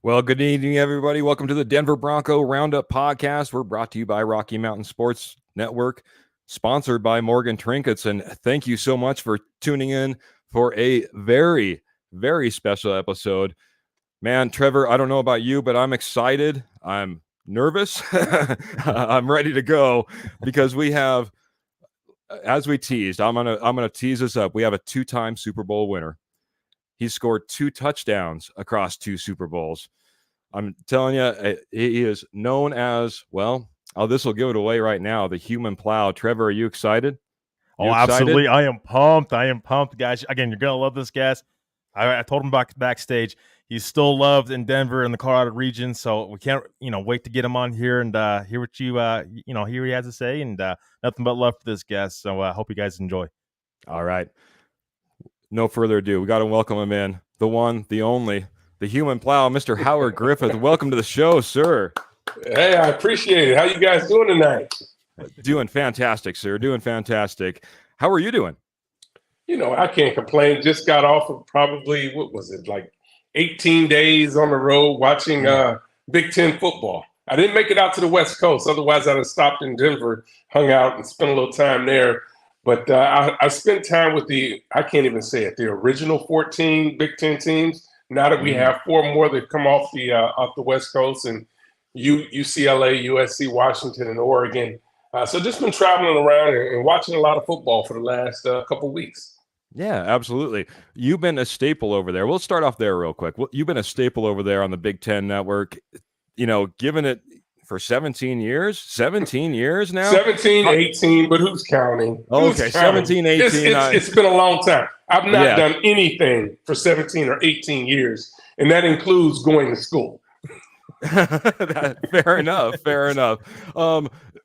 Well, good evening, everybody. Welcome to the Denver Bronco Roundup Podcast. We're brought to you by Rocky Mountain Sports Network, sponsored by Morgan Trinkets. And thank you so much for tuning in for a very, very special episode. Man, Trevor, I don't know about you, but I'm excited. I'm nervous. I'm ready to go because we have, as we teased, I'm gonna tease us up. We have a two-time Super Bowl winner. He scored 2 touchdowns across 2 Super Bowls. I'm telling you, he is known as, well, this will give it away right now, the human plow. Trevor, are you excited? Absolutely. I am pumped. Guys. Again, you're going to love this guy. I told him backstage. He's still loved in Denver and the Colorado region, so we can't, wait to get him on here and hear what hear what he has to say, and nothing but love for this guest. So I hope you guys enjoy. All right. No further ado. We got to welcome him in. The one, the only, the human plow, Mr. Howard Griffith. Welcome to the show, sir. Hey, I appreciate it. How you guys doing tonight? Doing fantastic, sir. Doing fantastic. How are you doing? I can't complain. Just got off of probably, what was it, like 18 days on the road watching Big Ten football. I didn't make it out to the West Coast. Otherwise, I'd have stopped in Denver, hung out, and spent a little time there. But I spent time with I can't even say it, the original 14 Big Ten teams. Now that we have 4 more that come off the West Coast, and UCLA, USC, Washington, and Oregon. So just been traveling around and watching a lot of football for the last couple weeks. Yeah, absolutely. You've been a staple over there. We'll start off there real quick. You've been a staple over there on the Big Ten Network, given it for 17 years? 17 years now? 17, 18, but who's counting? Okay, 17, 18. It's been a long time. I've not done anything for 17 or 18 years, and that includes going to school. Fair enough.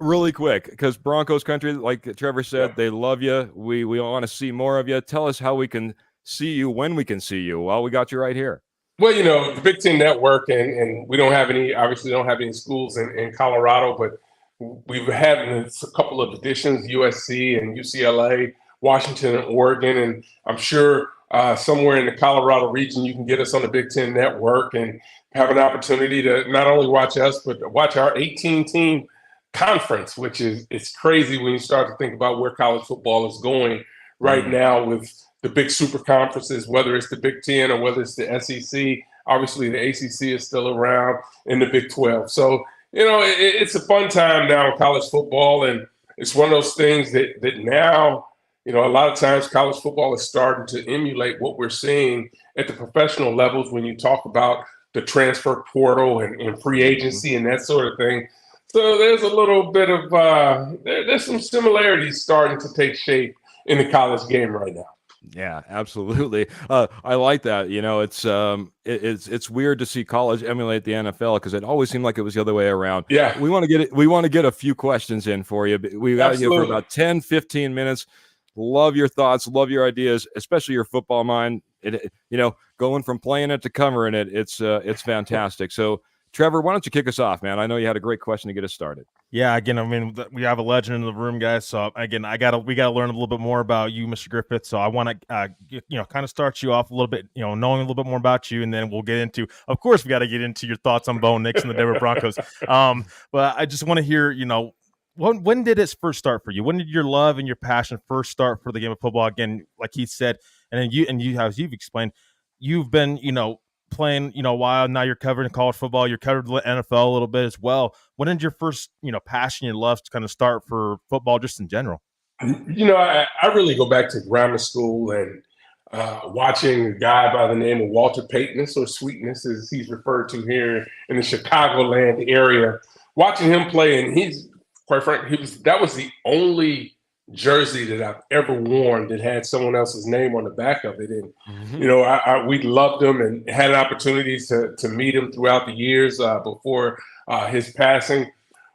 Really quick, because Broncos country, like Trevor said, they love you. We want to see more of you. Tell us how we can see you, when we can see you. Well, we got you right here. Well, the Big Ten Network, and we don't have any schools in Colorado, but we've had a couple of editions, USC and UCLA, Washington and Oregon, and I'm sure somewhere in the Colorado region you can get us on the Big Ten Network and have an opportunity to not only watch us, but watch our 18-team conference, which it's crazy when you start to think about where college football is going right now with the big super conferences, whether it's the Big Ten or whether it's the SEC. Obviously, the ACC is still around, in the Big 12. So, it's a fun time now in college football, and it's one of those things that now, a lot of times college football is starting to emulate what we're seeing at the professional levels when you talk about the transfer portal and free agency and that sort of thing. So there's a little bit of there's some similarities starting to take shape in the college game right now. Yeah, absolutely. I like that. It's weird to see college emulate the NFL because it always seemed like it was the other way around. Yeah. We want to get a few questions in for you. We got you for about 10, 15 minutes. Love your thoughts, love your ideas, especially your football mind. Going from playing it to covering it, it's fantastic. So, Trevor, why don't you kick us off, man? I know you had a great question to get us started. Yeah, again, we have a legend in the room, guys. So again, we gotta learn a little bit more about you, Mr. Griffith. So I want to, kind of start you off a little bit, knowing a little bit more about you, and then we'll get into. Of course, we got to get into your thoughts on Bo Nix and the Denver Broncos. But I just want to hear, when did it first start for you? When did your love and your passion first start for the game of football? Again, like he said, and then as you've explained, you've been, playing, a while. Now you're covering college football. You're covered the NFL a little bit as well. When did your first, passion and love to kind of start for football just in general? I really go back to grammar school and watching a guy by the name of Walter Payton, or Sweetness as he's referred to here in the Chicagoland area, watching him play. And he's, quite frankly, that was the only jersey that I've ever worn that had someone else's name on the back of it. And, we loved him and had opportunities to meet him throughout the years before his passing.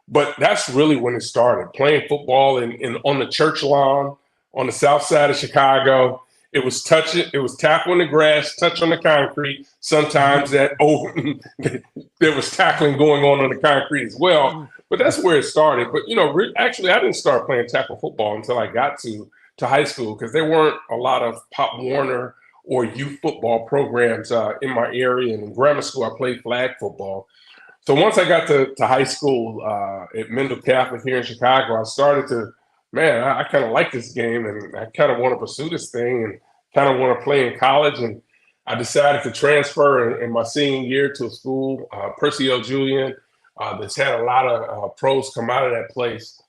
But that's really when it started, playing football on the church lawn on the south side of Chicago. It was tackle in the grass, touch on the concrete. Sometimes there was tackling going on the concrete as well. But that's where it started. But, actually, I didn't start playing tackle football until I got to high school because there weren't a lot of Pop Warner or youth football programs in my area. And in grammar school, I played flag football. So once I got to high school at Mendel Catholic here in Chicago, I started to, I kind of like this game, and I kind of want to pursue this thing and kind of want to play in college. And I decided to transfer in my senior year to a school, Percy L. Julian, that's had a lot of pros come out of that place,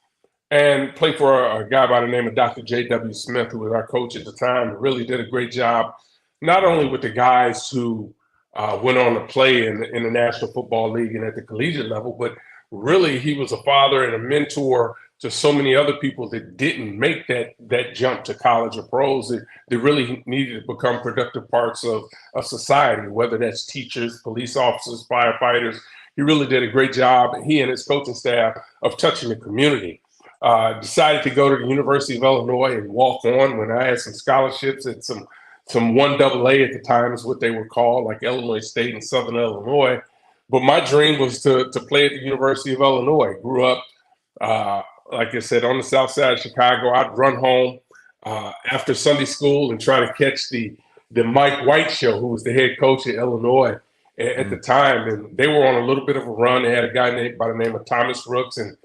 and play for a guy by the name of Dr. J.W. Smith, who was our coach at the time. Really did a great job, not only with the guys who went on to play in the National Football League and at the collegiate level, but really he was a father and a mentor to so many other people that didn't make that jump to college or pros, that really needed to become productive parts of society, whether that's teachers, police officers, firefighters. He really did a great job, he and his coaching staff, of touching the community. Decided to go to the University of Illinois and walk on when I had some scholarships at some 1AA at the time is what they were called, like Illinois State and Southern Illinois. But my dream was to play at the University of Illinois. Grew up, like I said, on the south side of Chicago. I'd run home after Sunday school and try to catch the Mike White show, who was the head coach at Illinois at the time. And they were on a little bit of a run. They had a guy by the name of Thomas Rooks and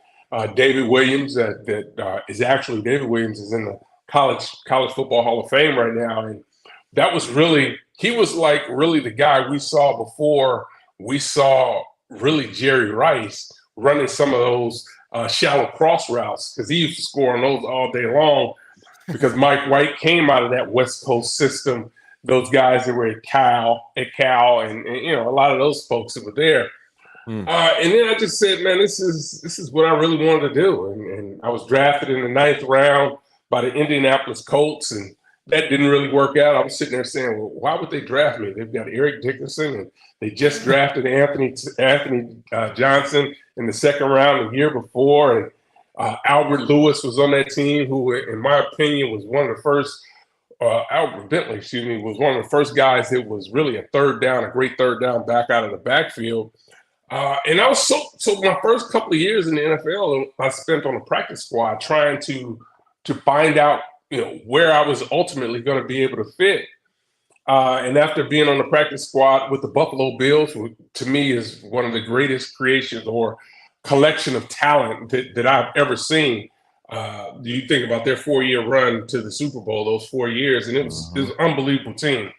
David Williams that is actually, David Williams is in the College Football Hall of Fame right now. And that was really, he was like really the guy we saw before we saw really Jerry Rice running some of those shallow cross routes, because he used to score on those all day long, because Mike White came out of that West Coast system, those guys that were at Cal, and a lot of those folks that were there. And then I just said, man, this is what I really wanted to do. And I was drafted in the 9th round by the Indianapolis Colts, and that didn't really work out. I was sitting there saying, well, why would they draft me? They've got Eric Dickerson, and they just drafted Anthony Johnson in the 2nd round the year before. And Albert Lewis was on that team, who, in my opinion, was one of the first, Albert Bentley, was one of the first guys that was really a great third down back out of the backfield. And I was so my first couple of years in the NFL, I spent on the practice squad trying to find out, where I was ultimately going to be able to fit. And after being on the practice squad with the Buffalo Bills, who to me is one of the greatest creations or collection of talent that I've ever seen. You think about their 4-year run to the Super Bowl, those 4 years, and it was an unbelievable team.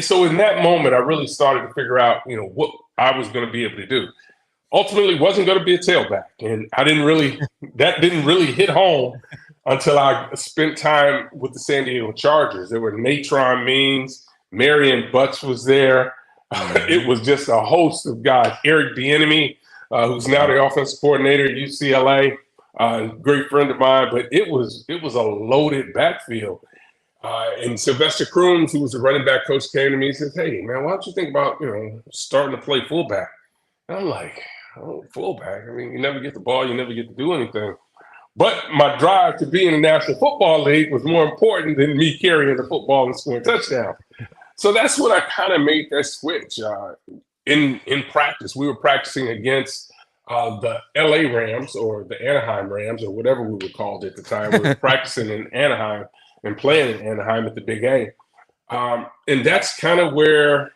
So in that moment, I really started to figure out, what I was going to be able to do. Ultimately, wasn't going to be a tailback, and that didn't really hit home until I spent time with the San Diego Chargers. There were Natron Means, Marion Butts was there. It was just a host of guys. Eric Bieniemy, who's now the offensive coordinator at UCLA, great friend of mine. But it was a loaded backfield. And Sylvester Crooms, who was the running back coach, came to me and said, "Hey, man, why don't you think about starting to play fullback?" And I'm like, "Oh, fullback? I mean, you never get the ball, you never get to do anything." But my drive to be in the National Football League was more important than me carrying the football and scoring touchdowns. So that's when I kind of made that switch. In practice, we were practicing against the LA Rams, or the Anaheim Rams, or whatever we were called at the time. We were practicing in Anaheim and playing in Anaheim at the Big A. And that's kind of where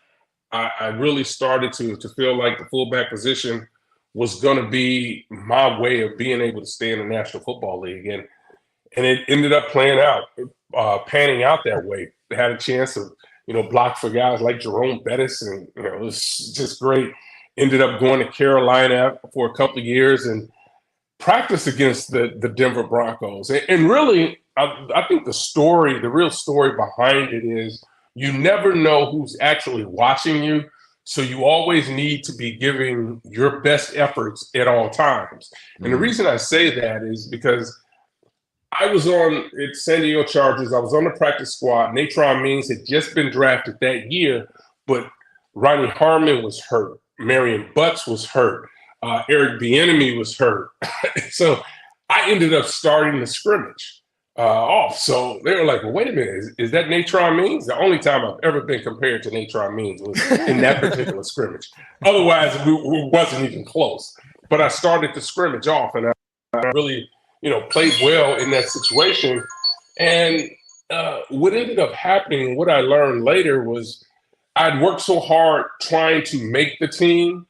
I really started to feel like the fullback position was going to be my way of being able to stay in the National Football League. And it ended up panning out that way. I had a chance to, block for guys like Jerome Bettis, and, it was just great. Ended up going to Carolina for a couple of years and practiced against the Denver Broncos. And really, I think the real story behind it is you never know who's actually watching you. So you always need to be giving your best efforts at all times. And the reason I say that is because I was at San Diego Chargers. I was on the practice squad. Natron Means had just been drafted that year, but Ronnie Harmon was hurt. Marion Butts was hurt. Eric Bieniemy was hurt. So I ended up starting the scrimmage off. So they were like, well, wait a minute, is that Natron Means? The only time I've ever been compared to Natron Means was in that particular scrimmage. Otherwise, we wasn't even close. But I started the scrimmage off, and I really, played well in that situation. And what ended up happening, what I learned later was I'd worked so hard trying to make the team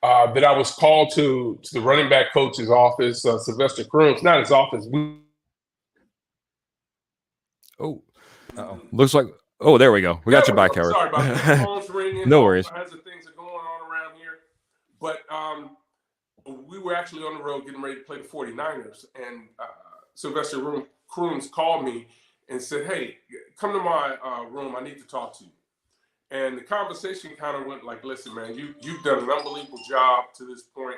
that I was called to the running back coach's office, Sylvester Crooms, not his office. Looks like, oh, there we go. We got you back, Howard. Sorry about that. Phone's ringing. No worries. All kinds of things are going on around here. But we were actually on the road getting ready to play the 49ers. And Sylvester Crooms called me and said, hey, come to my room. I need to talk to you. And the conversation kind of went like, listen, man, you've done an unbelievable job to this point.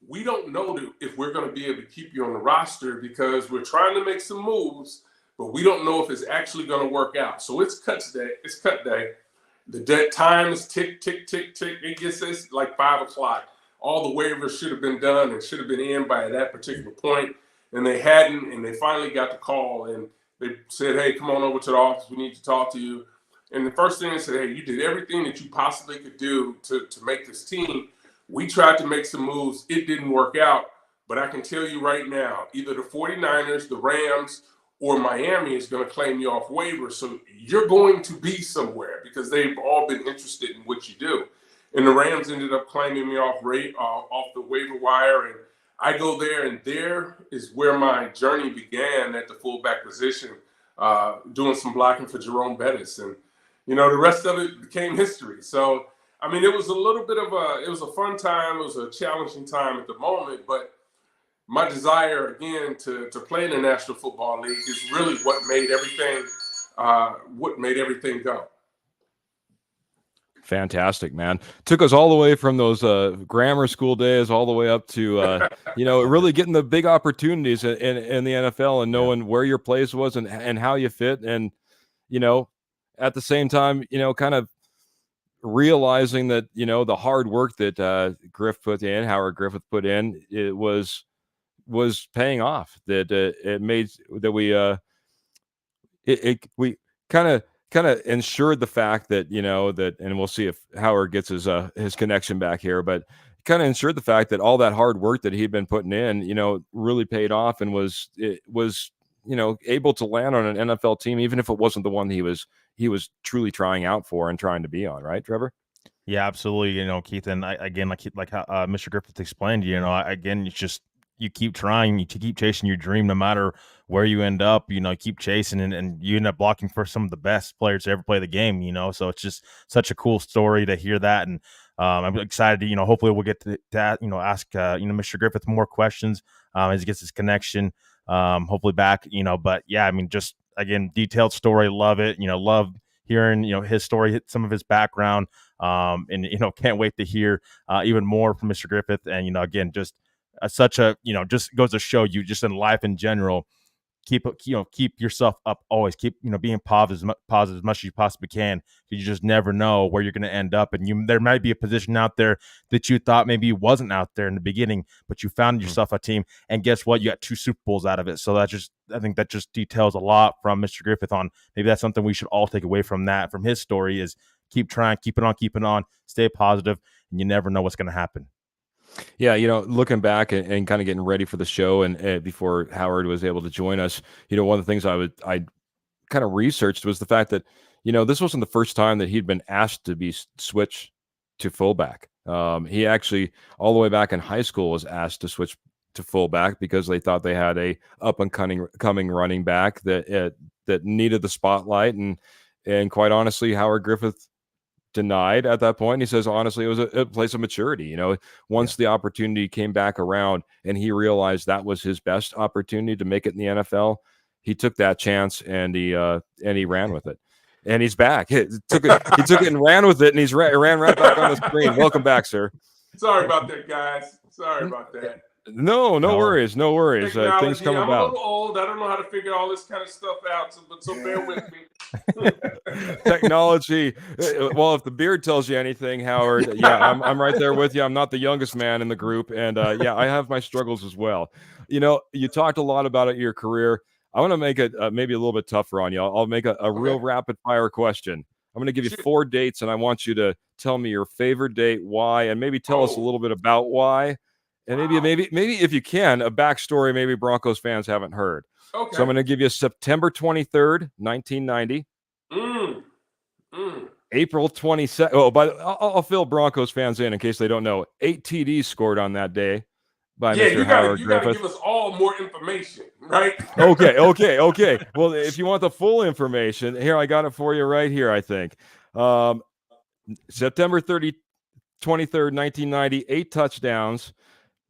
We don't know if we're going to be able to keep you on the roster because we're trying to make some moves, but we don't know if it's actually going to work out. So it's cut day. It's cut day. The time is tick, tick, tick, tick. It gets us like 5 o'clock. All the waivers should have been done and should have been in by that particular point, and they hadn't. And they finally got the call, and they said, hey, come on over to the office. We need to talk to you. And the first thing they said, hey, you did everything that you possibly could do to make this team. We tried to make some moves. It didn't work out. But I can tell you right now, either the 49ers, the Rams, or Miami is going to claim you off waivers. So you're going to be somewhere because they've all been interested in what you do. And the Rams ended up claiming me off the waiver wire. And I go there, and there is where my journey began at the fullback position, doing some blocking for Jerome Bettis. And you know, the rest of it became history. So, I mean, it was a little bit of it was a fun time. It was a challenging time at the moment. But my desire, again, to play in the National Football League is really what made everything go. Fantastic, man. Took us all the way from those grammar school days all the way up to, really getting the big opportunities in the NFL and knowing where your place was and how you fit. And, at the same time, kind of realizing that, the hard work that Howard Griffith put in, it was paying off, that it made that we kind of ensured the fact that, and we'll see if Howard gets his connection back here, but kind of ensured the fact that all that hard work that he'd been putting in, really paid off and was able to land on an NFL team, even if it wasn't the one he was truly trying out for and trying to be on, right, Trevor? Yeah, absolutely. Keith, and like how Mr. Griffith explained, it's just you keep trying, you keep chasing your dream, no matter where you end up. Keep chasing, and you end up blocking for some of the best players to ever play the game. So it's just such a cool story to hear that, and I'm excited to hopefully we'll get to that. Ask Mr. Griffith more questions as he gets his connection. Hopefully back. But yeah, I mean, just again, detailed story, love it. Love hearing his story, some of his background, and can't wait to hear even more from Mr. Griffith. And again, just such a just goes to show you, just in life in general, keep yourself up, always keep being positive as much as you possibly can, because you just never know where you're going to end up. And there might be a position out there that you thought maybe wasn't out there in the beginning, but you found yourself a team, and guess what, you got 2 Super Bowls out of it. So I think that just details a lot from Mr. Griffith on maybe that's something we should all take away from his story, is keep trying, keep it on, stay positive, and you never know what's going to happen. Yeah, looking back and kind of getting ready for the show, and before Howard was able to join us, one of the things I kind of researched was the fact that this wasn't the first time that he'd been asked to be switched to fullback. He actually, all the way back in high school, was asked to switch to fullback because they thought they had a up and coming running back that needed the spotlight, and quite honestly, Howard Griffith denied at that point. He says, honestly, it was a place of maturity. Once the opportunity came back around and he realized that was his best opportunity to make it in the NFL, he took that chance and he ran with it. And he's back. He took it and ran with it, and he's ran right back on the screen. Welcome back, sir. Sorry about that, guys. Sorry about that. No worries. Things come about. I'm a little old. I don't know how to figure all this kind of stuff out, so bear with me. Technology. Well, if the beard tells you anything, Howard, yeah, I'm right there with you. I'm not the youngest man in the group, and I have my struggles as well. You talked a lot about your career. I want to make it maybe a little bit tougher on you. I'll make a real rapid fire question. I'm going to give you 4 dates, and I want you to tell me your favorite date, why, and maybe tell us a little bit about why. And maybe if you can, a backstory maybe Broncos fans haven't heard. Okay. So I'm going to give you September 23rd, 1990. April 22nd. Oh, but I'll fill Broncos fans in case they don't know. 8 TDs scored on that day by Mr. Howard you gotta Griffith. give us all more information, right? Okay. Well, if you want the full information, here, I got it for you right here, I think. September 23rd, 1990, 8 touchdowns.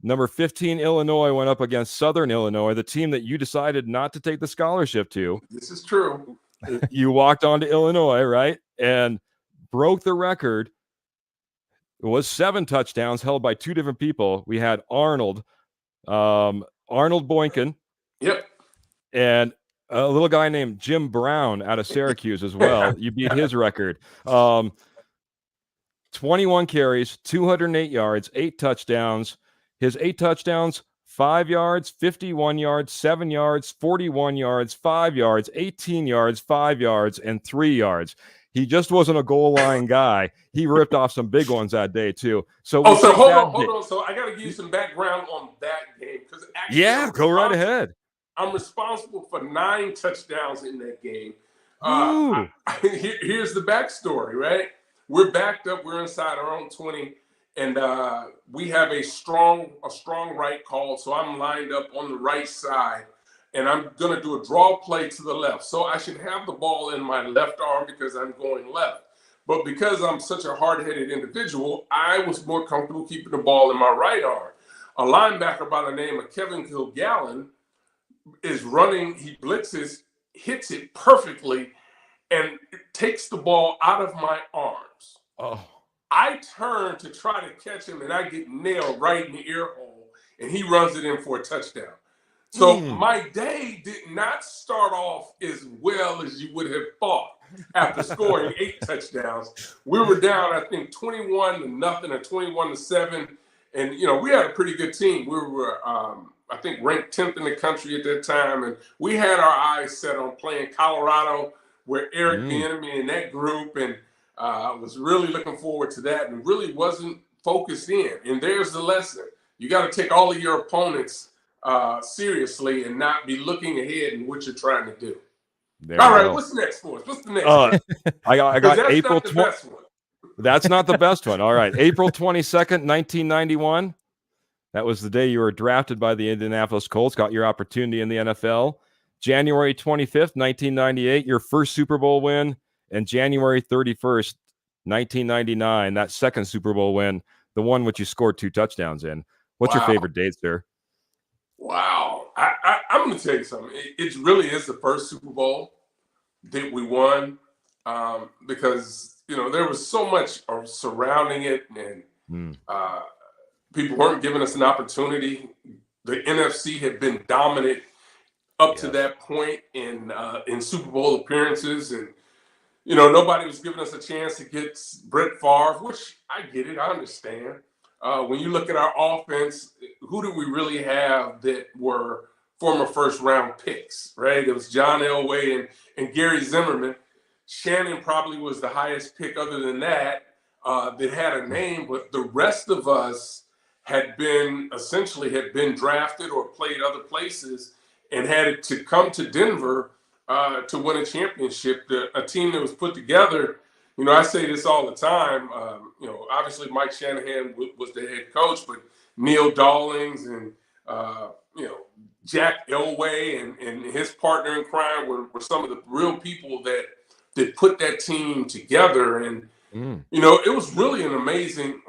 Number 15, Illinois, went up against Southern Illinois, the team that you decided not to take the scholarship to. This is true. You walked on to Illinois, right? And broke the record. It was 7 touchdowns held by 2 different people. We had Arnold Boynton. Yep. And a little guy named Jim Brown out of Syracuse as well. You beat his record. 21 carries, 208 yards, 8 touchdowns. His 8 touchdowns, 5 yards, 51 yards, 7 yards, 41 yards, 5 yards, 18 yards, 5 yards, and 3 yards. He just wasn't a goal line guy. He ripped off some big ones that day too. So hold on. So I got to give you some background on that game because go right ahead. I'm responsible for 9 touchdowns in that game. Here's the backstory, right? We're backed up. We're inside our own 20. And we have a strong right call. So I'm lined up on the right side, and I'm going to do a draw play to the left. So I should have the ball in my left arm because I'm going left. But because I'm such a hard-headed individual, I was more comfortable keeping the ball in my right arm. A linebacker by the name of Kevin Kilgallen is running. He blitzes, hits it perfectly, and takes the ball out of my arms. Oh. I turn to try to catch him, and I get nailed right in the ear hole, and he runs it in for a touchdown. So my day did not start off as well as you would have thought after scoring 8 touchdowns. We were down, I think, 21-0 or 21-7, and we had a pretty good team. We were, I think, ranked 10th in the country at that time, and we had our eyes set on playing Colorado, where Eric Bieniemy and that group, and was really looking forward to that and really wasn't focused in. And there's the lesson. You got to take all of your opponents seriously and not be looking ahead in what you're trying to do. All right, what's next for us? What's the next one? I got April 20th. That's not the best one. All right, April 22nd, 1991. That was the day you were drafted by the Indianapolis Colts, got your opportunity in the NFL. January 25th, 1998, your first Super Bowl win. And January 31st, 1999, that second Super Bowl win, the one which you scored 2 touchdowns in. What's your favorite date, sir? Wow. I'm going to tell you something. It really is the first Super Bowl that we won because, there was so much surrounding it, and people weren't giving us an opportunity. The NFC had been dominant up to that point in Super Bowl appearances, and nobody was giving us a chance to get Brett Favre, which I get it. I understand. When you look at our offense, who do we really have that were former first-round picks, right? It was John Elway and Gary Zimmerman. Shannon probably was the highest pick other than that had a name, but the rest of us had been drafted or played other places and had to come to Denver to win a championship. A team that was put together, I say this all the time, obviously Mike Shanahan was the head coach, but Neil Dawlings and, Jack Elway and his partner in crime were some of the real people that put that team together. And, it was really an amazing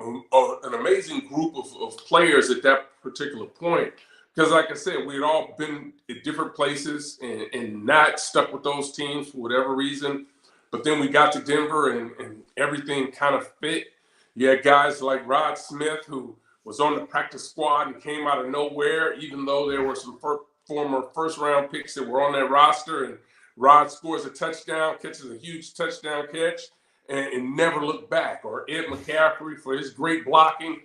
group of players at that particular point. Because like I said, we had all been at different places and not stuck with those teams for whatever reason. But then we got to Denver and everything kind of fit. You had guys like Rod Smith, who was on the practice squad and came out of nowhere, even though there were some former first-round picks that were on that roster. And Rod scores a touchdown, catches a huge touchdown catch, and never looked back. Or Ed McCaffrey for his great blocking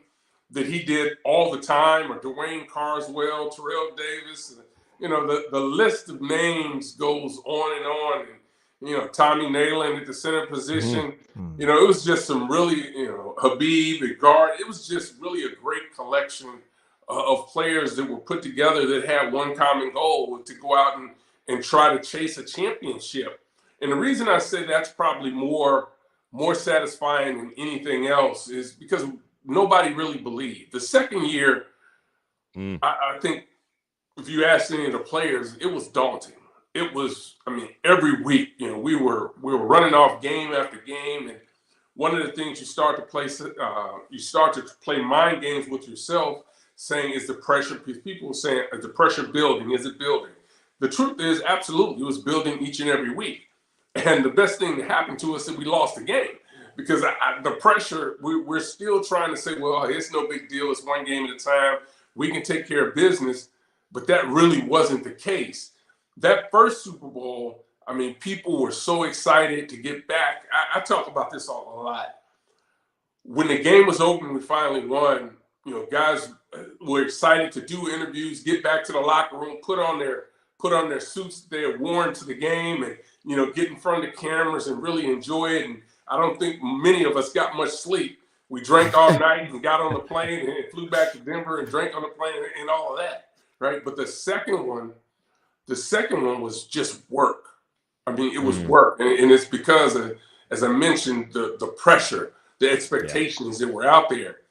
that he did all the time, or Dwayne Carswell, Terrell Davis. The list of names goes on and on. And, Tommy Nalen at the center position. It was just some really, Habib at guard. It was just really a great collection of players that were put together that had one common goal, to go out and try to chase a championship. And the reason I say that's probably more satisfying than anything else is because nobody really believed. The second year, I think if you asked any of the players, it was daunting. It was, I mean, every week, we were running off game after game, and one of the things you start to play mind games with yourself, saying, is the pressure, because people were saying, is the pressure building? Is it building? The truth is, absolutely, it was building each and every week. And the best thing that happened to us is that we lost the game, because the pressure, we're still trying to say, well, it's no big deal. It's one game at a time. We can take care of business. But that really wasn't the case. That first Super Bowl, I mean, people were so excited to get back. I talk about this a lot. When the game was over and we finally won, guys were excited to do interviews, get back to the locker room, put on their suits that they had worn to the game, and get in front of the cameras and really enjoy it. And I don't think many of us got much sleep. We drank all night and got on the plane and flew back to Denver and drank on the plane and all of that, right? But the second one was just work. I mean, it was work, and it's because of, as I mentioned, the pressure, the expectations that were out there,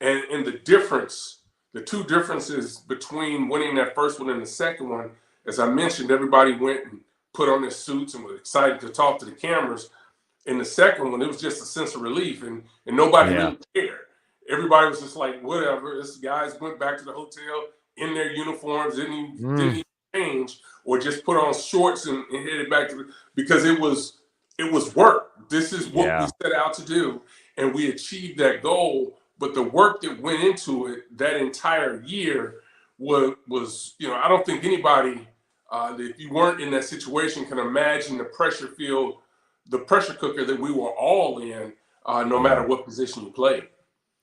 and the difference, the two differences between winning that first one and the second one. As I mentioned, everybody went and put on their suits and were excited to talk to the cameras. In the second one, it was just a sense of relief, and nobody really cared. Everybody was just like, whatever. This guys went back to the hotel in their uniforms, didn't even change, or just put on shorts and headed back to because it was work. This is what we set out to do, and we achieved that goal. But the work that went into it that entire year was I don't think anybody, if you weren't in that situation, can imagine the pressure cooker that we were all in, no matter what position you played.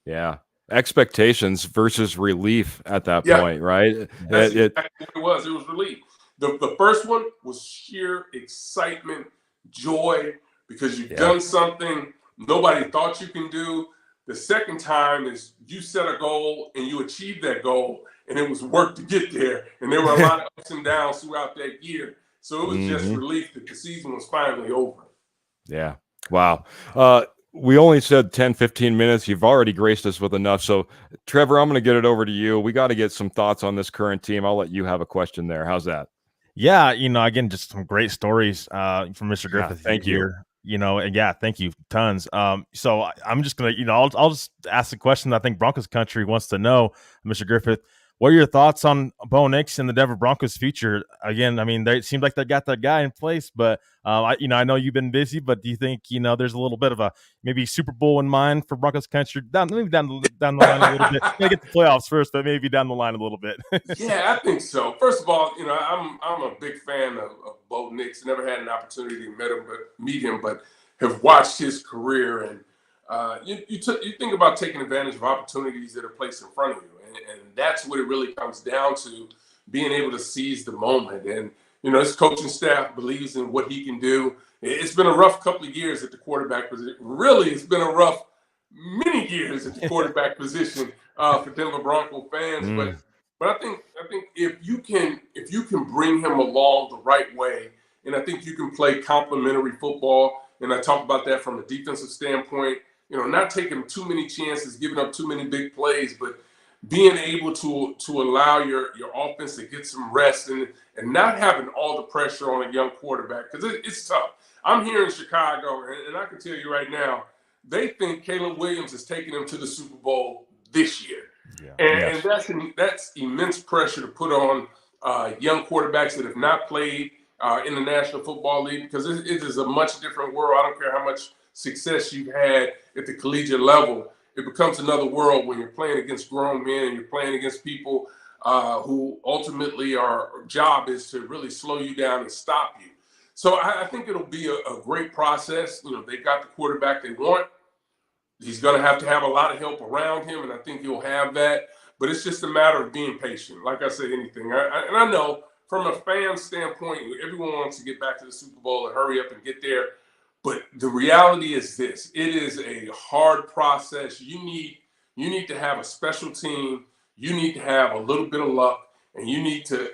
Yeah. Expectations versus relief at that point, right? That's exactly what it was. It was relief. The first one was sheer excitement, joy, because you've done something nobody thought you can do. The second time is you set a goal and you achieved that goal, and it was work to get there. And there were a lot of ups and downs throughout that year. So it was just relief that the season was finally over. Yeah. Wow. We only said 10, 15 minutes. You've already graced us with enough. So, Trevor, I'm going to get it over to you. We got to get some thoughts on this current team. I'll let you have a question there. How's that? Yeah, again, just some great stories from Mr. Griffith. Thank you. And thank you, tons. So I'm just gonna, I'll just ask the question I think Broncos country wants to know, Mr. Griffith. What are your thoughts on Bo Nix and the Denver Broncos' future? Again, I mean, it seems like they got that guy in place, but I know you've been busy. But do you think there's a little bit of a maybe Super Bowl in mind for Broncos country down the line a little bit? Maybe get the playoffs first, but maybe down the line a little bit. Yeah, I think so. First of all, I'm a big fan of Bo Nix. Never had an opportunity to meet him, but have watched his career. And you think about taking advantage of opportunities that are placed in front of you. And that's what it really comes down to, being able to seize the moment. And, his coaching staff believes in what he can do. It's been a rough couple of years at the quarterback position. Really, it's been a rough many years at the quarterback position for Denver Bronco fans. But I think if you can bring him along the right way, and I think you can play complementary football, and I talk about that from a defensive standpoint, not taking too many chances, giving up too many big plays, but being able to allow your offense to get some rest and not having all the pressure on a young quarterback, because it's tough. I'm here in Chicago, and I can tell you right now, they think Caleb Williams is taking them to the Super Bowl this year. And that's immense pressure to put on young quarterbacks that have not played in the National Football League, because it is a much different world. I don't care how much success you've had at the collegiate level. It becomes another world when you're playing against grown men and you're playing against people who ultimately our job is to really slow you down and stop you. So I think it'll be a great process. They've got the quarterback they want. He's going to have a lot of help around him, and I think he'll have that. But it's just a matter of being patient. Like I said, anything. And I know from a fan standpoint, everyone wants to get back to the Super Bowl and hurry up and get there. But the reality is this: it is a hard process. You need to have a special team. you need to have a little bit of luck, and you need to,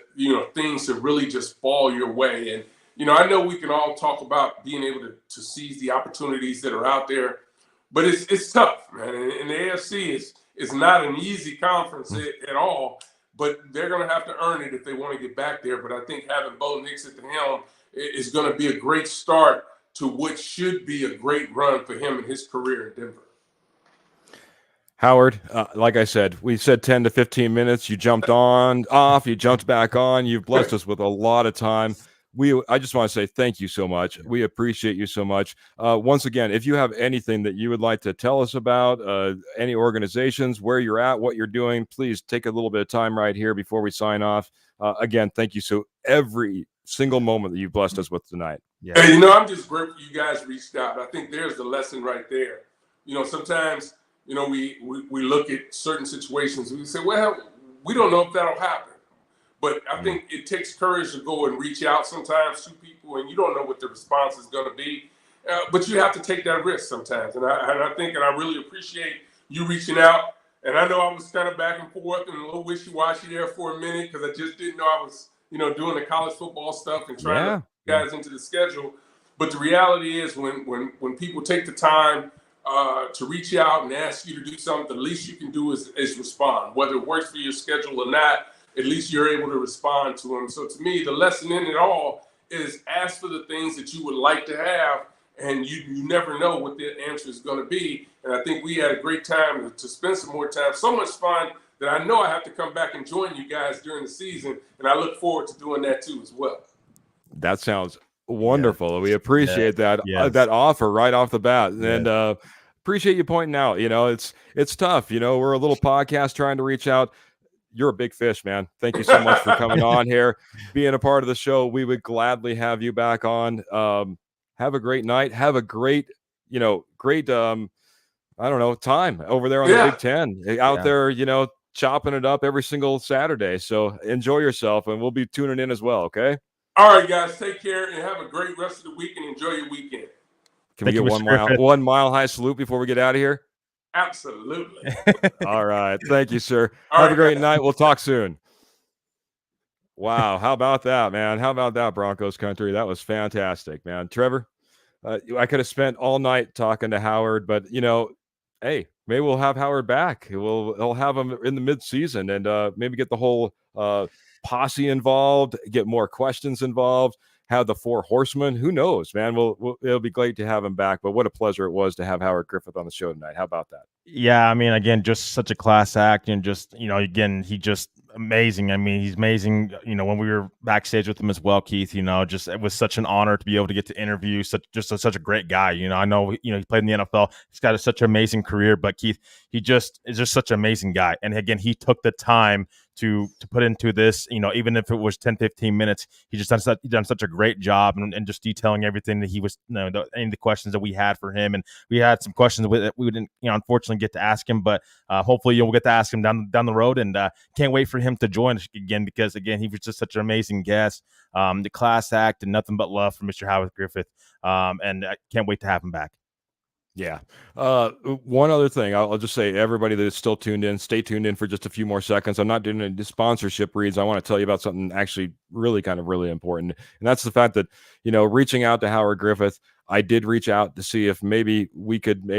things to really just fall your way. And, I know we can all talk about being able to seize the opportunities that are out there, but it's tough, man. And the AFC is not an easy conference at all, but they're going to have to earn it if they want to get back there. But I think having Bo Nix at the helm is going to be a great start to what should be a great run for him in his career in Denver. Howard, like I said, we said 10 to 15 minutes. You jumped off, you jumped back on. You've blessed us with a lot of time. I just want to say thank you so much. We appreciate you so much. Once again, if you have anything that you would like to tell us about, any organizations, where you're at, what you're doing, please take a little bit of time right here before we sign off. Again, thank you so every single moment that you've blessed us with tonight. Yeah. Hey, I'm just grateful you guys reached out. I think there's the lesson right there. Sometimes, we look at certain situations and we say, well, we don't know if that'll happen. But I think it takes courage to go and reach out sometimes to people, and you don't know what the response is going to be. But you have to take that risk sometimes. And I think I really appreciate you reaching out. And I know I was kind of back and forth and a little wishy-washy there for a minute because I just didn't know I was, doing the college football stuff and trying to get guys into the schedule. But the reality is when people take the time to reach out and ask you to do something, the least you can do is respond. Whether it works for your schedule or not, at least you're able to respond to them. So to me, the lesson in it all is ask for the things that you would like to have, and you never know what the answer is going to be. And I think we had a great time to spend some more time. So much fun that I know I have to come back and join you guys during the season, and I look forward to doing that too as well. That sounds wonderful. We appreciate that offer right off the bat. And appreciate you pointing out, it's tough. We're a little podcast trying to reach out. You're a big fish, man. Thank you so much for coming on here, being a part of the show. We would gladly have you back on. Have a great night. Have a great, time over there on the Big Ten. Out there, chopping it up every single Saturday. So enjoy yourself, and we'll be tuning in as well, okay? All right, guys. Take care and have a great rest of the week and enjoy your weekend. Can we get one mile high salute before we get out of here? Absolutely. All right. Thank you, sir. Have a great night. We'll talk soon. Wow. How about that, man? How about that, Broncos country? That was fantastic, man. Trevor, I could have spent all night talking to Howard, but, hey, maybe we'll have Howard back. We'll have him in the midseason and maybe get the whole posse involved, get more questions involved, have the four horsemen. Who knows, man? It'll be great to have him back. But what a pleasure it was to have Howard Griffith on the show tonight. How about that? Yeah, I mean, again, just such a class act, and just, again, he just amazing. I mean, he's amazing. When we were backstage with him as well, Keith, just it was such an honor to be able to get to interview such a great guy. I know, he played in the NFL. He's got such an amazing career, but Keith, he just is just such an amazing guy. And again, he took the time to put into this, even if it was 10, 15 minutes, he done such a great job and just detailing everything that he was, any of the questions that we had for him. And we had some questions that we didn't, unfortunately get to ask him, but hopefully you'll get to ask him down the road, and can't wait for him to join us again, because again, he was just such an amazing guest, the class act, and nothing but love for Mr. Howard Griffith. And I can't wait to have him back. Yeah. One other thing, I'll just say, everybody that is still tuned in, stay tuned in for just a few more seconds. I'm not doing any sponsorship reads. I want to tell you about something actually really important. And that's the fact that, reaching out to Howard Griffith, I did reach out to see if maybe we could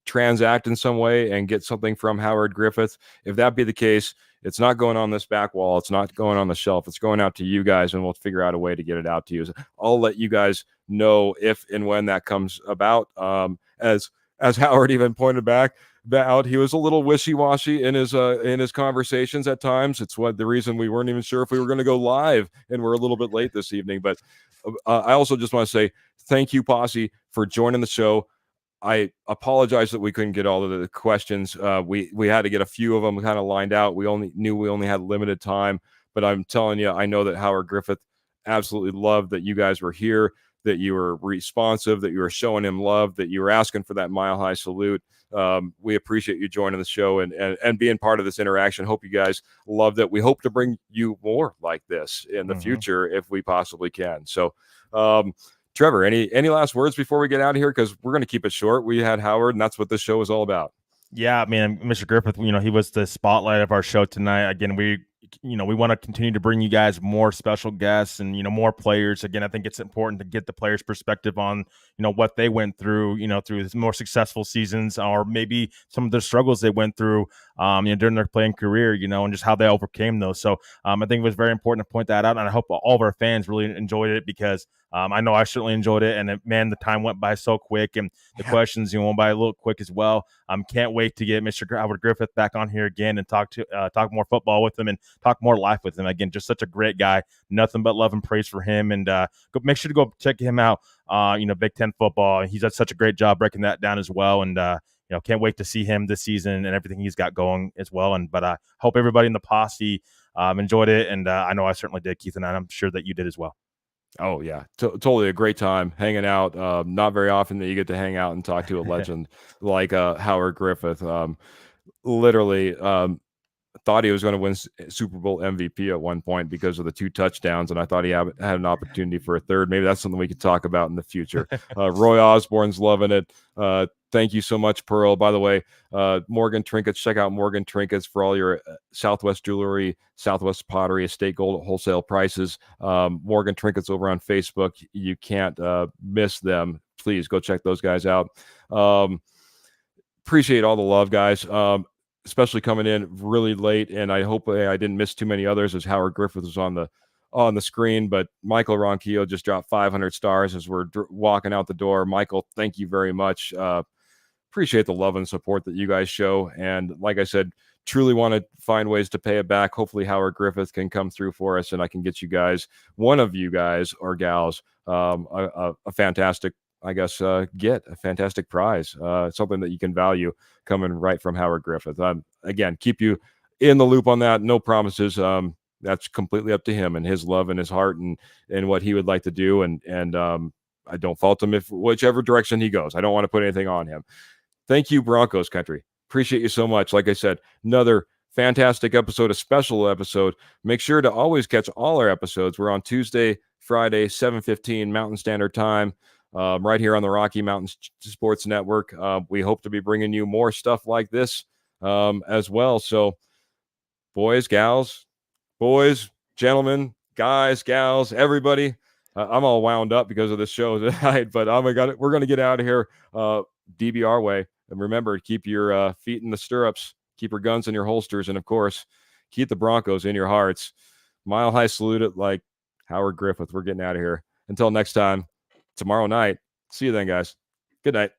transact in some way and get something from Howard Griffith. If that be the case, it's not going on this back wall. It's not going on the shelf. It's going out to you guys, and we'll figure out a way to get it out to you. I'll let you guys know if and when that comes about. As Howard even pointed out, he was a little wishy-washy in his conversations at times. It's the reason we weren't even sure if we were going to go live, and we're a little bit late this evening. But I also just want to say thank you, Posse, for joining the show. I apologize that we couldn't get all of the questions. We had to get a few of them kind of lined out. We only had limited time, but I'm telling you, I know that Howard Griffith absolutely loved that you guys were here, that you were responsive, that you were showing him love, that you were asking for that mile high salute. We appreciate you joining the show and being part of this interaction. Hope you guys loved it. We hope to bring you more like this in the future if we possibly can. So, Trevor, any last words before we get out of here? Because we're going to keep it short. We had Howard, and that's what this show is all about. Yeah, man, Mr. Griffith, he was the spotlight of our show tonight. Again, we want to continue to bring you guys more special guests and, more players. Again, I think it's important to get the players' perspective on, what they went through, through more successful seasons, or maybe some of the struggles they went through, during their playing career, and just how they overcame those. So I think it was very important to point that out. And I hope all of our fans really enjoyed it, because I know I certainly enjoyed it. And man, the time went by so quick, and the questions, went by a little quick as well. Can't wait to get Mr. Howard Griffith back on here again and talk more football with him and talk more life with him. Again, just such a great guy. Nothing but love and praise for him. And make sure to go check him out. Big Ten football. He's done such a great job breaking that down as well. And can't wait to see him this season and everything he's got going as well. But I hope everybody in the posse enjoyed it. And I know I certainly did, Keith, and I'm sure that you did as well. Oh yeah, totally a great time hanging out. Not very often that you get to hang out and talk to a legend like Howard Griffith. Literally, thought he was going to win Super Bowl MVP at one point because of the 2 touchdowns, and I thought he had an opportunity for a third. Maybe that's something we could talk about in the future. Roy Osborne's loving it. Thank you so much, Pearl. By the way, Morgan Trinkets, check out Morgan Trinkets for all your Southwest jewelry, Southwest pottery, estate gold wholesale prices. Morgan Trinkets over on Facebook. You can't miss them. Please go check those guys out. Appreciate all the love, guys. Especially coming in really late, and I hope I didn't miss too many others as Howard Griffith was on the screen. But Michael Ronquillo just dropped 500 stars as we're walking out the door. Michael, thank you very much. Appreciate the love and support that you guys show, and like I said, truly want to find ways to pay it back. Hopefully Howard Griffith can come through for us, and I can get you guys, one of you guys or gals, a fantastic, I guess, get a fantastic prize, something that you can value coming right from Howard Griffith. Again, keep you in the loop on that. No promises. That's completely up to him and his love and his heart and what he would like to do. And I don't fault him if whichever direction he goes. I don't want to put anything on him. Thank you, Broncos country. Appreciate you so much. Like I said, another fantastic episode, a special episode. Make sure to always catch all our episodes. We're on Tuesday, Friday, 7:15 Mountain Standard Time. Right here on the Rocky Mountain Sports Network. We hope to be bringing you more stuff like this as well. So boys, gals, boys, gentlemen, guys, gals, everybody, I'm all wound up because of this show tonight, but we're going to get out of here DBR way. And remember, keep your feet in the stirrups, keep your guns in your holsters, and of course, keep the Broncos in your hearts. Mile high salute it like Howard Griffith. We're getting out of here. Until next time. Tomorrow night. See you then, guys. Good night.